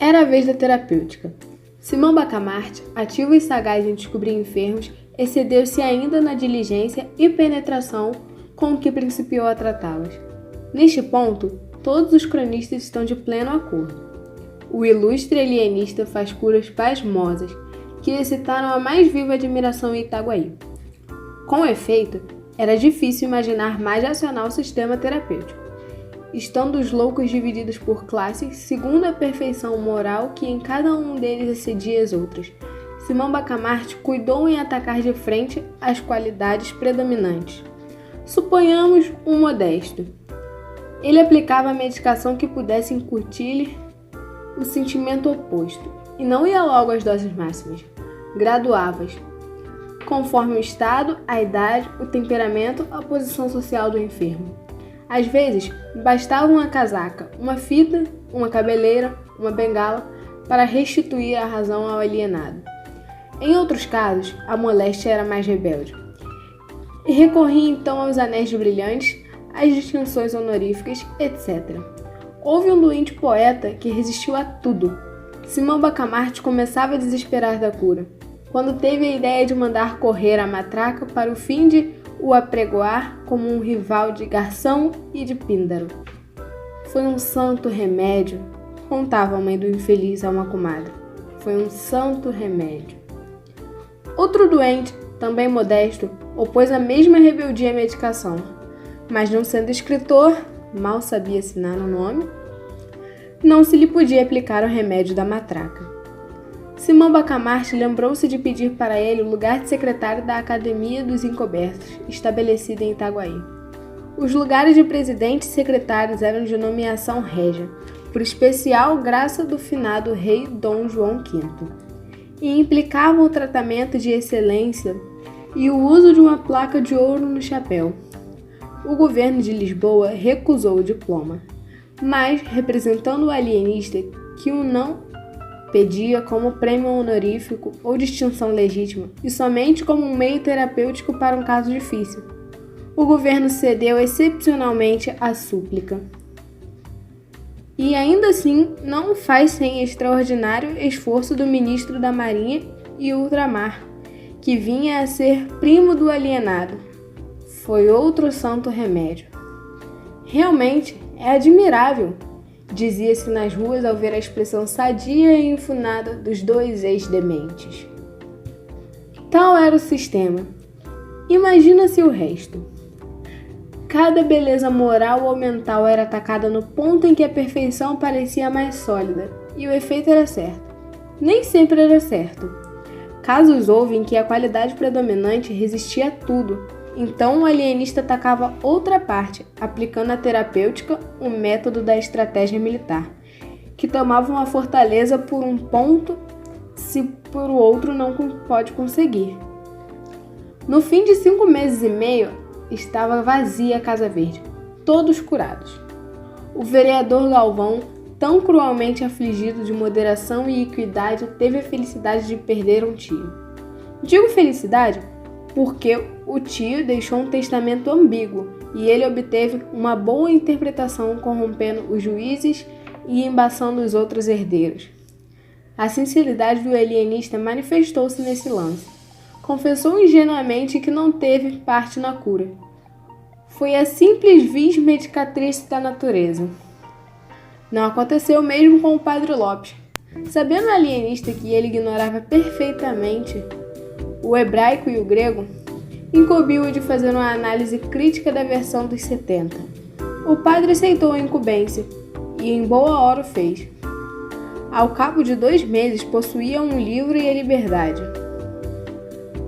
Era a vez da terapêutica. Simão Bacamarte, ativo e sagaz em descobrir enfermos, excedeu-se ainda na diligência e penetração com que principiou a tratá-los. Neste ponto, todos os cronistas estão de pleno acordo. O ilustre alienista faz curas pasmosas, que excitaram a mais viva admiração em Itaguaí. Com efeito, era difícil imaginar mais racional sistema terapêutico, estando os loucos divididos por classes segundo a perfeição moral que em cada um deles excedia as outras. Simão Bacamarte cuidou em atacar de frente as qualidades predominantes. Suponhamos um modesto. Ele aplicava a medicação que pudesse incutir-lhe o sentimento oposto, e não ia logo às doses máximas. Graduava-as, conforme o estado, a idade, o temperamento, a posição social do enfermo. Às vezes, bastava uma casaca, uma fita, uma cabeleira, uma bengala para restituir a razão ao alienado. Em outros casos, a moléstia era mais rebelde. E recorria então aos anéis brilhantes, às distinções honoríficas, etc. Houve um doente poeta que resistiu a tudo. Simão Bacamarte começava a desesperar da cura, quando teve a ideia de mandar correr a matraca para o fim de o apregoar como um rival de Garção e de Píndaro. Foi um santo remédio, contava a mãe do infeliz a uma comadre. Foi um santo remédio. Outro doente, também modesto, opôs a mesma rebeldia à medicação, mas não sendo escritor, mal sabia assinar o nome, não se lhe podia aplicar o remédio da matraca. Simão Bacamarte lembrou-se de pedir para ele o lugar de secretário da Academia dos Encobertos, estabelecida em Itaguaí. Os lugares de presidente e secretários eram de nomeação régia, por especial graça do finado rei Dom João V, e implicavam o tratamento de excelência e o uso de uma placa de ouro no chapéu. O governo de Lisboa recusou o diploma, mas, representando o alienista que o não pedia como prêmio honorífico ou distinção legítima e somente como um meio terapêutico para um caso difícil, o governo cedeu excepcionalmente à súplica. E ainda assim não faz sem extraordinário esforço do ministro da Marinha e Ultramar, que vinha a ser primo do alienado. Foi outro santo remédio. Realmente é admirável, dizia-se nas ruas ao ver a expressão sadia e enfunada dos dois ex-dementes. Tal era o sistema. Imagina-se o resto. Cada beleza moral ou mental era atacada no ponto em que a perfeição parecia mais sólida, e o efeito era certo. Nem sempre era certo. Casos houve em que a qualidade predominante resistia a tudo. Então o alienista atacava outra parte, aplicando a terapêutica, o método da estratégia militar, que tomava uma fortaleza por um ponto se por outro não pode conseguir. No fim de 5 meses e meio, estava vazia a Casa Verde, todos curados. O vereador Galvão, tão cruelmente afligido de moderação e equidade, teve a felicidade de perder um tio. Digo felicidade porque o tio deixou um testamento ambíguo e ele obteve uma boa interpretação corrompendo os juízes e embaçando os outros herdeiros. A sinceridade do alienista manifestou-se nesse lance. Confessou ingenuamente que não teve parte na cura. Foi a simples vis medicatriz da natureza. Não aconteceu o mesmo com o padre Lopes. Sabendo o alienista que ele ignorava perfeitamente o hebraico e o grego, incumbiu-o de fazer uma análise crítica da versão dos 70. O padre aceitou a incumbência e em boa hora o fez. Ao cabo de 2 meses possuía um livro e a liberdade.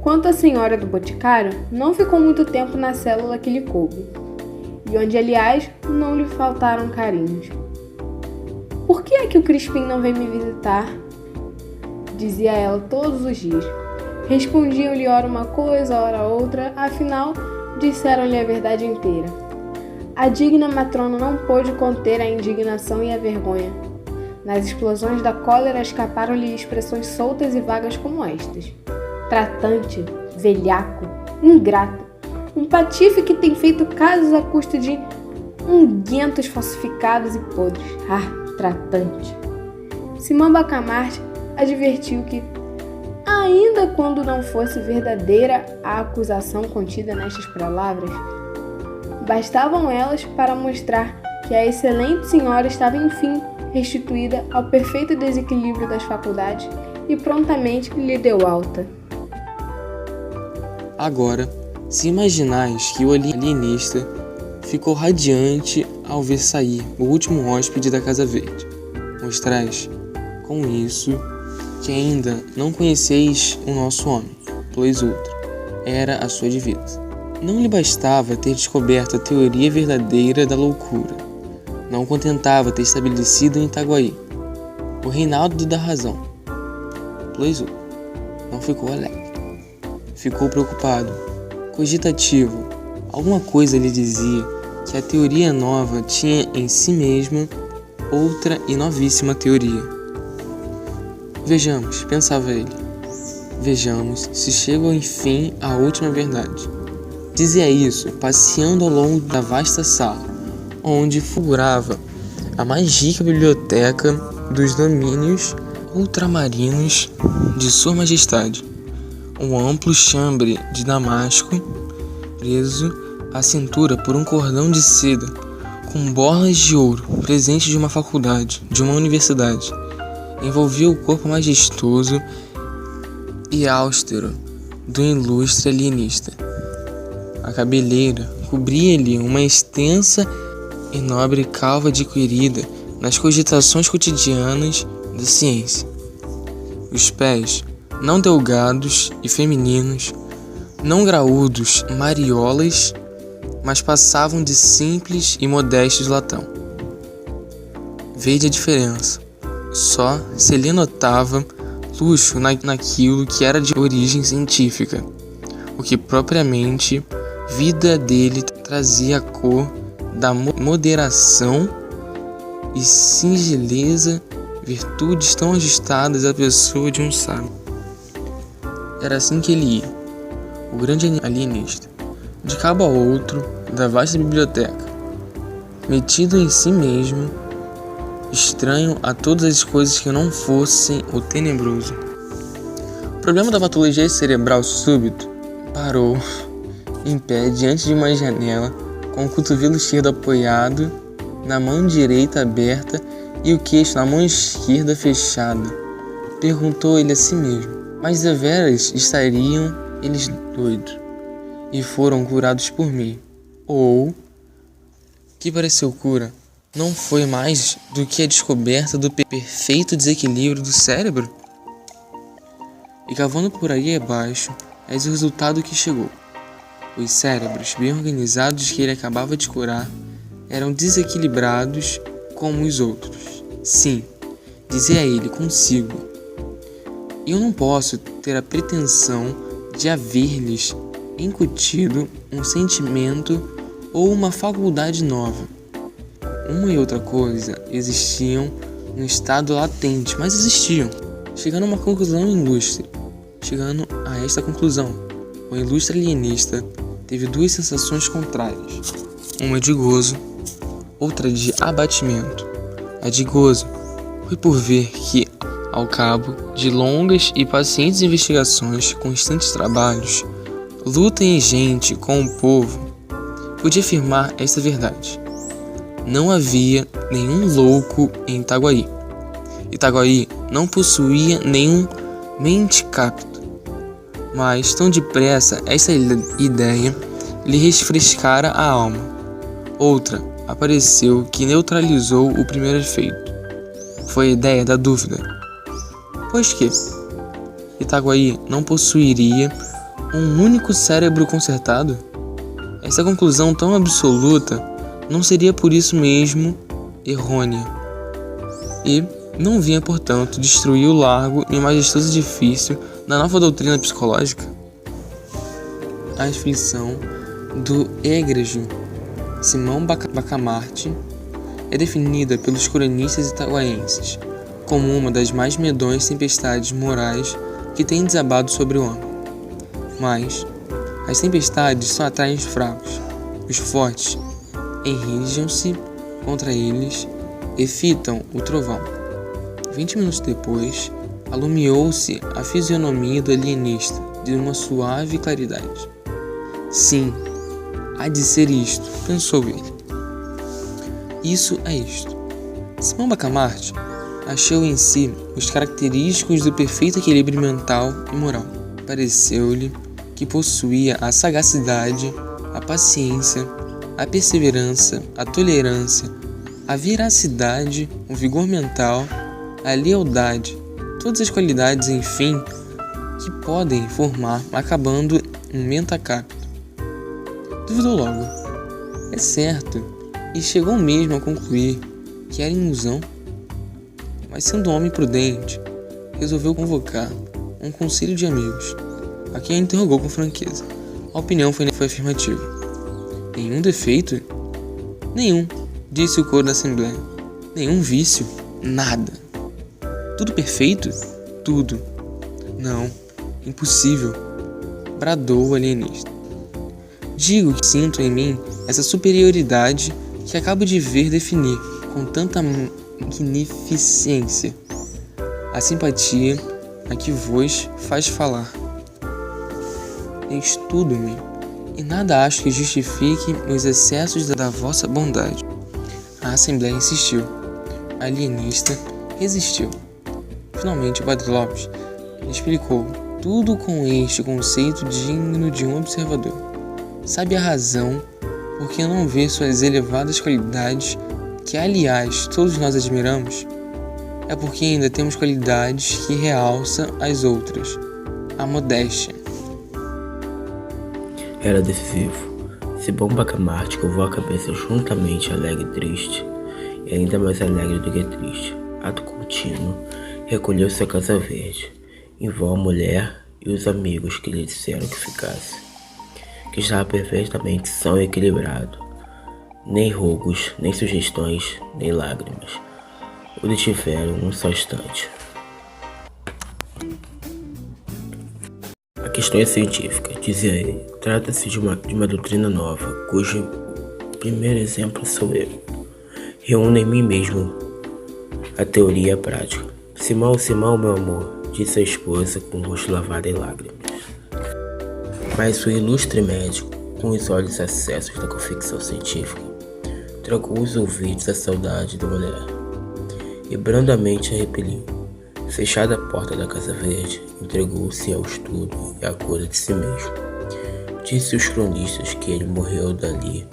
Quanto à senhora do boticário, não ficou muito tempo na célula que lhe coube, e onde, aliás, não lhe faltaram carinhos. Por que é que o Crispim não vem me visitar? Dizia ela todos os dias. Respondiam-lhe ora uma coisa, ora outra, afinal, disseram-lhe a verdade inteira. A digna matrona não pôde conter a indignação e a vergonha. Nas explosões da cólera escaparam-lhe expressões soltas e vagas como estas: tratante, velhaco, ingrato, um patife que tem feito casos à custa de unguentos falsificados e podres. Ah, tratante! Simão Bacamarte advertiu que, ainda quando não fosse verdadeira a acusação contida nestas palavras, bastavam elas para mostrar que a excelente senhora estava enfim restituída ao perfeito desequilíbrio das faculdades e prontamente lhe deu alta. Agora, se imaginais que o alienista ficou radiante ao ver sair o último hóspede da Casa Verde, mostrais, com isso, que ainda não conheceis o nosso homem, pois outro era a sua divisa. Não lhe bastava ter descoberto a teoria verdadeira da loucura. Não contentava ter estabelecido em Itaguaí o reinado da razão, pois outro não ficou alegre. Ficou preocupado, cogitativo. Alguma coisa lhe dizia que a teoria nova tinha em si mesma outra e novíssima teoria. Vejamos, pensava ele, vejamos se chego enfim à última verdade. Dizia isso, passeando ao longo da vasta sala, onde fulgurava a mais rica biblioteca dos domínios ultramarinos de Sua Majestade. Um amplo chambre de damasco, preso à cintura por um cordão de seda, com borlas de ouro, presente de uma faculdade, de uma universidade, envolvia o corpo majestoso e austero do ilustre alienista. A cabeleira cobria-lhe uma extensa e nobre calva adquirida nas cogitações cotidianas da ciência. Os pés, não delgados e femininos, não graúdos mariolas, mas passavam de simples e modestos latão. Veja a diferença. Só se lhe notava luxo naquilo que era de origem científica, o que propriamente vida dele trazia a cor da moderação e singeleza, virtudes tão ajustadas à pessoa de um sábio. Era assim que ele ia, o grande alienista, de cabo a outro da vasta biblioteca, metido em si mesmo, estranho a todas as coisas que não fossem o tenebroso. O problema da patologia cerebral súbito parou em pé diante de uma janela, com o cotovelo esquerdo apoiado na mão direita aberta e o queixo na mão esquerda fechada. Perguntou ele a si mesmo: mas deveras estariam eles doidos e foram curados por mim? Ou, que pareceu cura, não foi mais do que a descoberta do perfeito desequilíbrio do cérebro? E cavando por aí abaixo, eis o resultado que chegou. Os cérebros bem organizados que ele acabava de curar eram desequilibrados como os outros. Sim, dizia ele consigo, eu não posso ter a pretensão de haver-lhes incutido um sentimento ou uma faculdade nova. Uma e outra coisa existiam no estado latente, mas existiam. Chegando a uma conclusão ilustre. Chegando a esta conclusão, o ilustre alienista teve duas sensações contrárias. Uma de gozo, outra de abatimento. A de gozo foi por ver que, ao cabo de longas e pacientes investigações, constantes trabalhos, luta ingente com o povo, podia afirmar esta verdade: não havia nenhum louco em Itaguaí. Itaguaí não possuía nenhum mentecapto. Mas tão depressa essa ideia lhe refrescara a alma. Outra apareceu que neutralizou o primeiro efeito. Foi a ideia da dúvida. Pois que Itaguaí não possuiria um único cérebro consertado? Essa conclusão tão absoluta não seria por isso mesmo errônea, e não vinha, portanto, destruir o largo e majestoso edifício da nova doutrina psicológica? A expressão do egregio Simão Bacamarte é definida pelos cronistas itaguaenses como uma das mais medonhas tempestades morais que têm desabado sobre o homem. Mas as tempestades só atraem os fracos. Os fortes enrijam-se contra eles e fitam o trovão. 20 minutos depois, alumiou-se a fisionomia do alienista de uma suave claridade. Sim, há de ser isto, pensou ele. Isso é isto. Simão Bacamarte achou em si os característicos do perfeito equilíbrio mental e moral. Pareceu-lhe que possuía a sagacidade, a paciência, a perseverança, a tolerância, a veracidade, o vigor mental, a lealdade, todas as qualidades, enfim, que podem formar, acabando um mentacapto. Duvidou logo. É certo, e chegou mesmo a concluir que era ilusão. Mas sendo um homem prudente, resolveu convocar um conselho de amigos, a quem a interrogou com franqueza. A opinião foi afirmativa. Nenhum defeito? Nenhum, disse o coro da assembleia. Nenhum vício? Nada. Tudo perfeito? Tudo. Não, impossível, bradou o alienista. Digo que sinto em mim essa superioridade que acabo de ver definir com tanta magnificência a simpatia a que vos faz falar. Estudo-me, e nada acho que justifique os excessos da vossa bondade. A assembleia insistiu. A alienista resistiu. Finalmente o Padre Lopes explicou tudo com este conceito digno de um observador. Sabe a razão por que não vê suas elevadas qualidades, que aliás todos nós admiramos? É porque ainda temos qualidades que realçam as outras. A modéstia. Era decisivo. Simão Bacamarte curvou a cabeça juntamente alegre e triste, e ainda mais alegre do que triste. Ato contínuo, recolheu-se à Casa Verde, em vão a mulher e os amigos que lhe disseram que ficasse, que estava perfeitamente são e equilibrado. Nem rogos, nem sugestões, nem lágrimas o detiveram um só instante. A questão é científica, dizia ele. Trata-se de uma doutrina nova, cujo primeiro exemplo sou eu. Reúno em mim mesmo a teoria e a prática. Simão, Simão, meu amor, disse a esposa com o rosto lavado em lágrimas. Mas o ilustre médico, com os olhos acessos da convicção científica, trancou os ouvidos à saudade da mulher e brandamente a repeliu. Fechada a porta da Casa Verde, entregou-se ao estudo e à cura de si mesmo. Disse os cronistas que ele morreu dali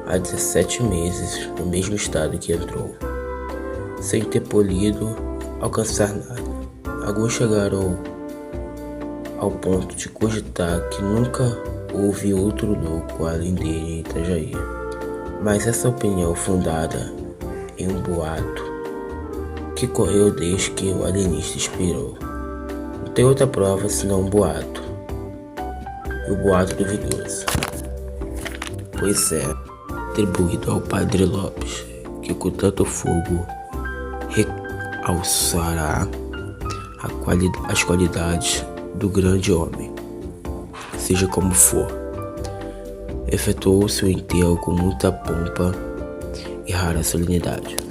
há 17 meses, no mesmo estado que entrou, sem ter podido alcançar nada. Alguns chegaram ao ponto de cogitar que nunca houve outro louco além dele em Itajaí. Mas essa opinião fundada em um boato que correu desde que o alienista expirou. Não tem outra prova senão um boato. E o boato duvidoso. Pois é, atribuído ao Padre Lopes, que com tanto fogo realçará as qualidades do grande homem. Seja como for, efetuou-se o enterro com muita pompa e rara solenidade.